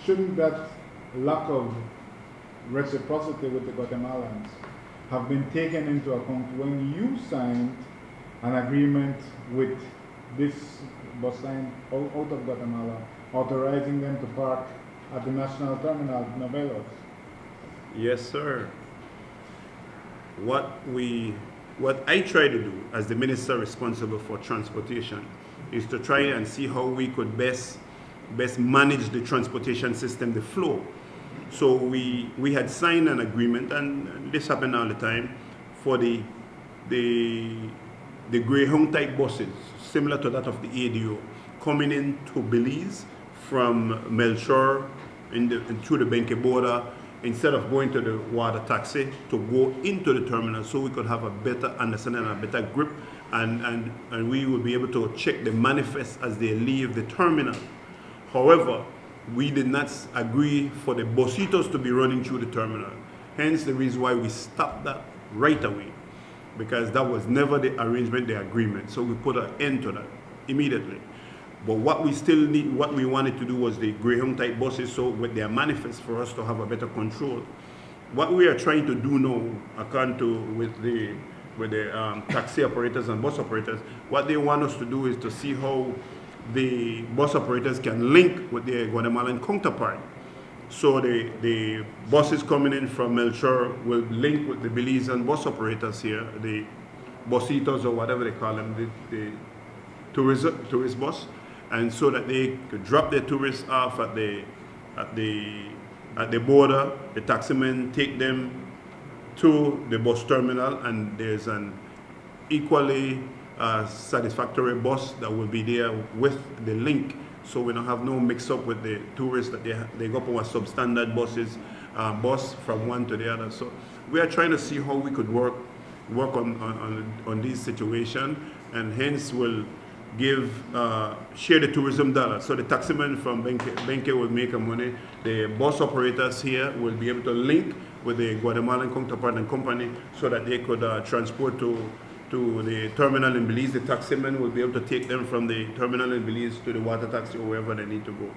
shouldn't that lack of reciprocity with the Guatemalans have been taken into account when you signed an agreement with this bus line out of Guatemala, authorizing them to park at the national terminal in Novelos? Yes, sir. What I try to do as the minister responsible for transportation is to try and see how we could best manage the transportation system, the flow. So we had signed an agreement, and this happened all the time, for the Greyhound type buses, similar to that of the ADO, coming into Belize from Melchor through the Benke border, instead of going to the water taxi, to go into the terminal, so we could have a better understanding and a better grip, and we would be able to check the manifest as they leave the terminal. However, we did not agree for the bositos to be running through the terminal. Hence the reason why we stopped that right away, because that was never the arrangement, the agreement. So we put an end to that immediately. But what we wanted to do was the Greyhound type buses, so with their manifest, for us to have a better control. What we are trying to do now, according to with the taxi operators and bus operators, what they want us to do is to see how the bus operators can link with their Guatemalan counterpart. So the buses coming in from Melchor will link with the Belizean bus operators here, the bositos or whatever they call them, the tourist bus, and so that they could drop their tourists off at the border. The taximen take them to the bus terminal, and there's an equally satisfactory bus that will be there with the link, so we don't have no mix-up with the tourists that they go up on a substandard bus from one to the other. So we are trying to see how we could work on this situation, and hence will share the tourism dollar. So the taximen from Benke will make money. The bus operators here will be able to link with the Guatemalan counterpart and company, so that they could transport to the terminal in Belize. The taximen will be able to take them from the terminal in Belize to the water taxi or wherever they need to go.